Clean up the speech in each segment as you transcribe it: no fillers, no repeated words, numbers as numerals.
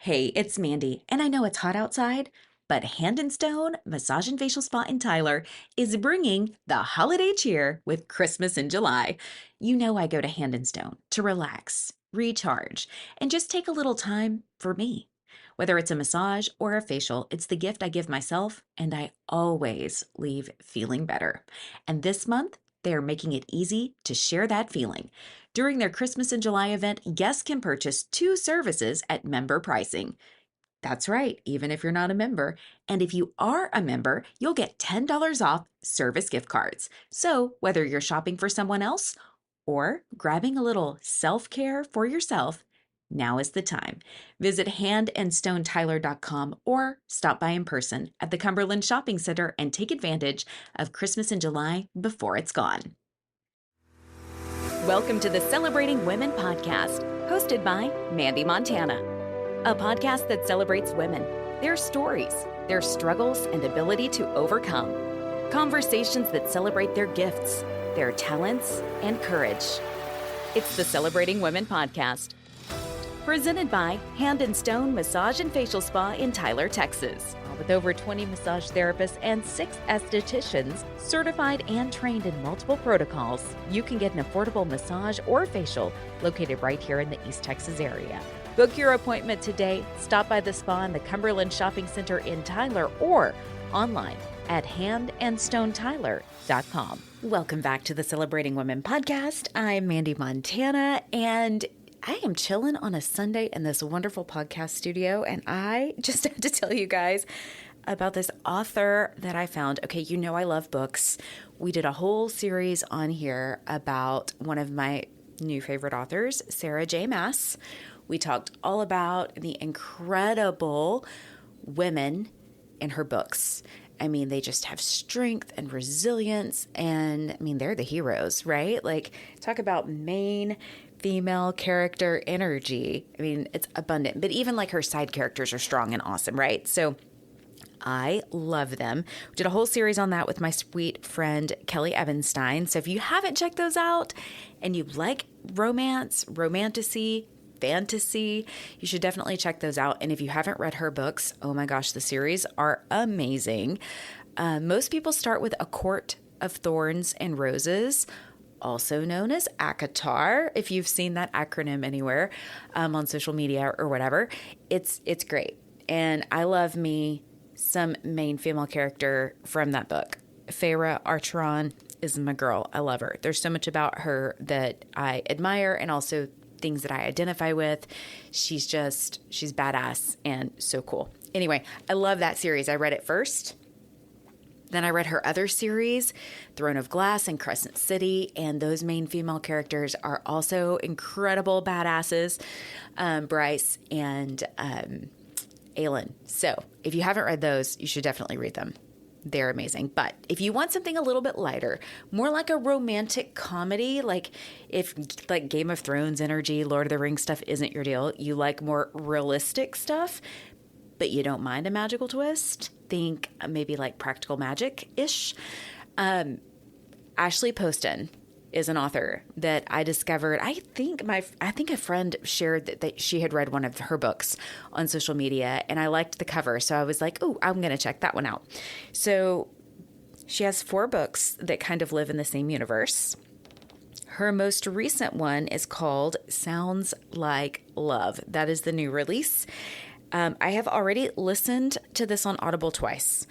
Hey, it's Mandy, and I know it's hot outside, but Hand and Stone Massage and Facial Spa in Tyler is bringing the holiday cheer with Christmas in July. You know I go to Hand and Stone to relax, recharge, and just take a little time for me. Whether it's a massage or a facial, it's the gift I give myself, and I always leave feeling better. And this month, they're making it easy to share that feeling. During their Christmas in July event, guests can purchase two services at member pricing. That's right, even if you're not a member. And if you are a member, you'll get $10 off service gift cards. So whether you're shopping for someone else or grabbing a little self care for yourself, now is the time. Visit handandstonetyler.com or stop by in person at the Cumberland Shopping Center and take advantage of Christmas in July before it's gone. Welcome to the Celebrating Women podcast, hosted by Mandee Montana, a podcast that celebrates women, their stories, their struggles, and ability to overcome. Conversations that celebrate their gifts, their talents, and courage. It's the Celebrating Women podcast, presented by Hand and Stone Massage and Facial Spa in Tyler, Texas. With over 20 massage therapists and 6 estheticians certified and trained in multiple protocols, you can get an affordable massage or facial located right here in the East Texas area. Book your appointment today. Stop by the spa in the Cumberland Shopping Center in Tyler or online at handandstonetyler.com. Welcome back to the Celebrating Women podcast. I'm Mandee Montana, and I am chilling on a Sunday in this wonderful podcast studio, and I just have to tell you guys about this author that I found. Okay, you know I love books. We did a whole series on here about one of my new favorite authors, Sarah J. Maas. We talked all about the incredible women in her books. I mean, they just have strength and resilience, and I mean, they're the heroes, right? Like, talk about main female character energy. I mean, it's abundant, but even like her side characters are strong and awesome, right? So I love them. We did a whole series on that with my sweet friend, Kelly Evanstein. So if you haven't checked those out and you like romance, romantasy, fantasy, you should definitely check those out. And if you haven't read her books, oh my gosh, the series are amazing. Most people start with A Court of Thorns and Roses, also known as ACOTAR, if you've seen that acronym anywhere on social media or whatever. It's great. And I love me some main female character from that book. Feyre Archeron is my girl. I love her. There's so much about her that I admire and also things that I identify with. She's badass and so cool. Anyway, I love that series. I read it first. Then I read her other series, Throne of Glass and Crescent City, and those main female characters are also incredible badasses, Bryce and Aelin. So if you haven't read those, you should definitely read them. They're amazing. But if you want something a little bit lighter, more like a romantic comedy, like if like Game of Thrones energy, Lord of the Rings stuff isn't your deal, you like more realistic stuff, but you don't mind a magical twist, think maybe like Practical Magic-ish. Ashley Poston is an author that I discovered. I think a friend shared that she had read one of her books on social media, and I liked the cover, so I was like, "Oh, I'm going to check that one out." So she has 4 books that kind of live in the same universe. Her most recent one is called Sounds Like Love. That is the new release. I have already listened to this on Audible twice.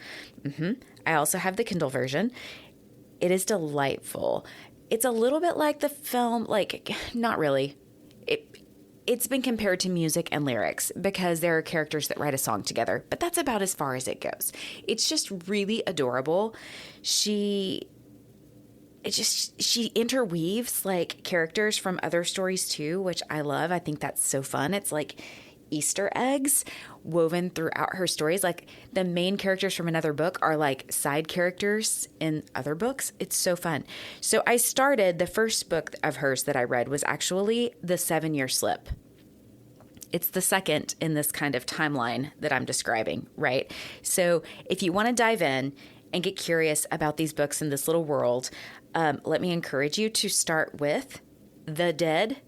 I also have the Kindle version. It is delightful. It's a little bit like the film, like, not really. It's been compared to music and lyrics because there are characters that write a song together, but that's about as far as it goes. It's just really adorable. She interweaves like characters from other stories too, which I love. I think that's so fun. It's like Easter eggs woven throughout her stories. Like the main characters from another book are like side characters in other books. It's so fun. So I started, the first book of hers that I read was actually The 7-Year Slip. It's the second in this kind of timeline that I'm describing, right? So if you want to dive in and get curious about these books in this little world, let me encourage you to start with The Dead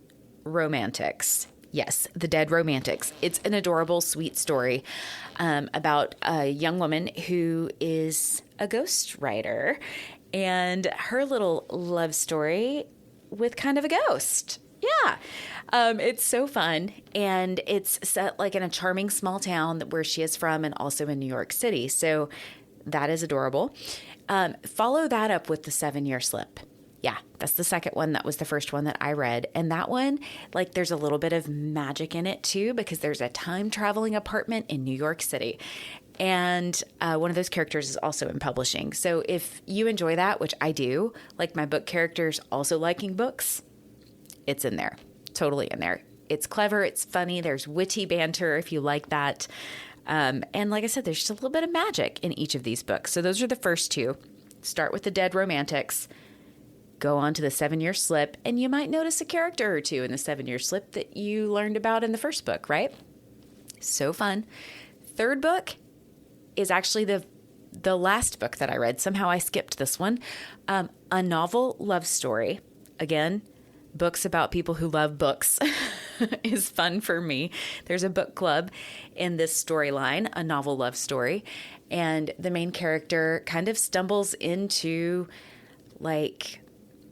Romantics. Yes, The Dead Romantics. It's an adorable, sweet story about a young woman who is a ghostwriter and her little love story with kind of a ghost. Yeah. It's so fun. And it's set like in a charming small town where she is from and also in New York City. So that is adorable. Follow that up with The 7-Year Slip. Yeah, that's the second one. That was the first one that I read. And that one, like, there's a little bit of magic in it too, because there's a time traveling apartment in New York City. And one of those characters is also in publishing. So if you enjoy that, which I do, like my book characters also liking books, it's in there. Totally in there. It's clever. It's funny. There's witty banter if you like that. And like I said, there's just a little bit of magic in each of these books. So those are the first two. Start with The Dead Romantics. Go on to The 7-Year Slip, and you might notice a character or two in The 7-Year Slip that you learned about in the first book, right? So fun. Third book is actually the last book that I read. Somehow I skipped this one. A novel love story. Again, books about people who love books is fun for me. There's a book club in this storyline, a novel love story, and the main character kind of stumbles into like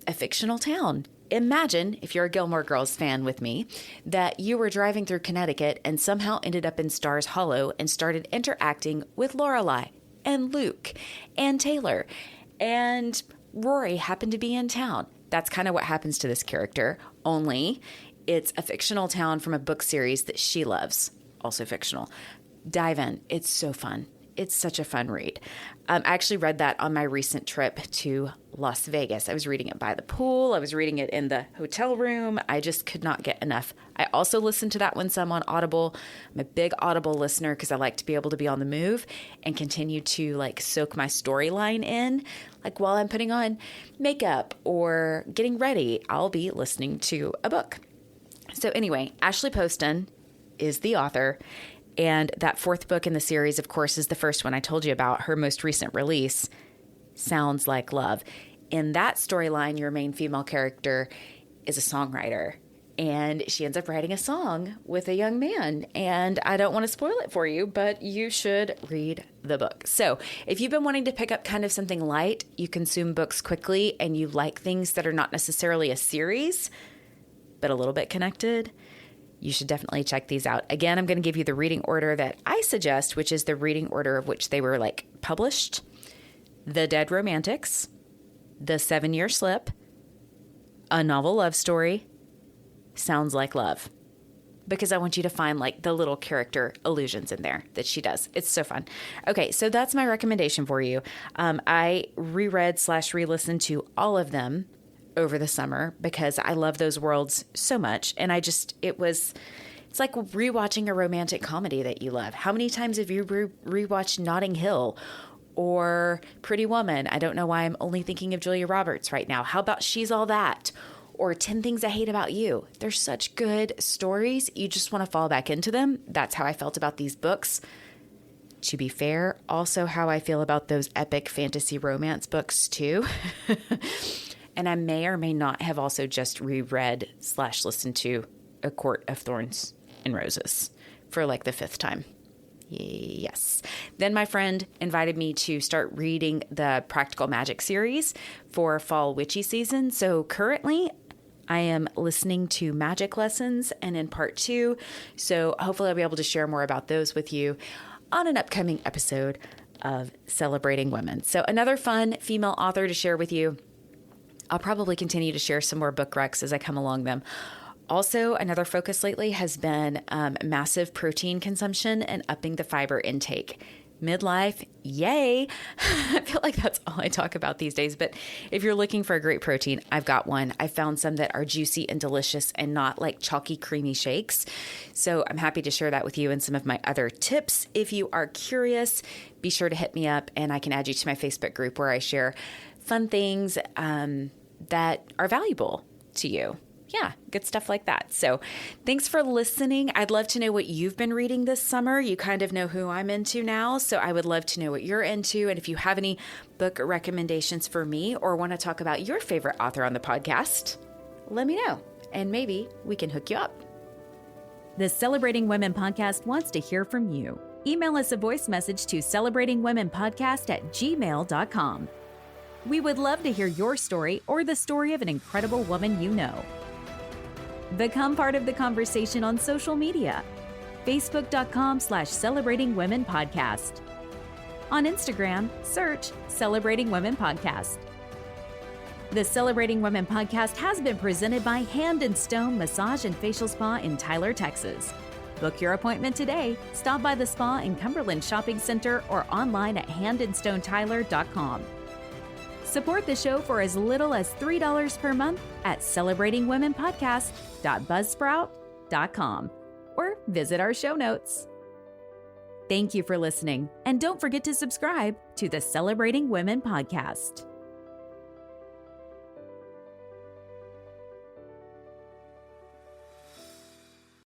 a fictional town. Imagine, if you're a Gilmore Girls fan with me, that you were driving through Connecticut and somehow ended up in Stars Hollow and started interacting with Lorelai and Luke and Taylor, and Rory happened to be in town. That's kind of what happens to this character, only it's a fictional town from a book series that she loves, also fictional. Dive in. It's so fun. It's such a fun read. I actually read that on my recent trip to Las Vegas. I was reading it by the pool. I was reading it in the hotel room. I just could not get enough. I also listened to that one some on Audible. I'm a big Audible listener because I like to be able to be on the move and continue to like soak my storyline in. Like while I'm putting on makeup or getting ready, I'll be listening to a book. So anyway, Ashley Poston is the author. And that fourth book in the series, of course, is the first one I told you about. Her most recent release, Sounds Like Love. In that storyline, your main female character is a songwriter. And she ends up writing a song with a young man. And I don't want to spoil it for you, but you should read the book. So if you've been wanting to pick up kind of something light, you consume books quickly, and you like things that are not necessarily a series, but a little bit connected, you should definitely check these out. Again, I'm going to give you the reading order that I suggest, which is the reading order of which they were like published. The Dead Romantics, The 7-Year Slip, A Novel Love Story, Sounds Like Love. Because I want you to find like the little character allusions in there that she does. It's so fun. Okay, so that's my recommendation for you. I reread/re-listened to all of them over the summer because I love those worlds so much. And it's like rewatching a romantic comedy that you love. How many times have you rewatched Notting Hill or Pretty Woman? I don't know why I'm only thinking of Julia Roberts right now. How about She's All That? Or 10 Things I Hate About You? They're such good stories. You just want to fall back into them. That's how I felt about these books. To be fair, also how I feel about those epic fantasy romance books too. And I may or may not have also just reread/listened to A Court of Thorns and Roses for like the 5th time. Yes. Then my friend invited me to start reading the Practical Magic series for fall witchy season. So currently I am listening to Magic Lessons and in part 2. So hopefully I'll be able to share more about those with you on an upcoming episode of Celebrating Women. So another fun female author to share with you. I'll probably continue to share some more book recs as I come along them. Also, another focus lately has been massive protein consumption and upping the fiber intake. Midlife, yay! I feel like that's all I talk about these days, but if you're looking for a great protein, I've got one. I found some that are juicy and delicious and not like chalky, creamy shakes. So I'm happy to share that with you and some of my other tips. If you are curious, be sure to hit me up and I can add you to my Facebook group where I share fun things that are valuable to you. Yeah, good stuff like that. So thanks for listening. I'd love to know what you've been reading this summer. You kind of know who I'm into now, so I would love to know what you're into. And if you have any book recommendations for me or want to talk about your favorite author on the podcast, let me know, and maybe we can hook you up. The Celebrating Women podcast wants to hear from you. Email us a voice message to celebratingwomenpodcast@gmail.com. We would love to hear your story or the story of an incredible woman you know. Become part of the conversation on social media. Facebook.com/Celebrating Women Podcast. On Instagram, search Celebrating Women Podcast. The Celebrating Women podcast has been presented by Hand & Stone Massage and Facial Spa in Tyler, Texas. Book your appointment today. Stop by the spa in Cumberland Shopping Center or online at handandstonetyler.com. Support the show for as little as $3 per month at celebratingwomenpodcast.buzzsprout.com or visit our show notes. Thank you for listening, and don't forget to subscribe to the Celebrating Women podcast.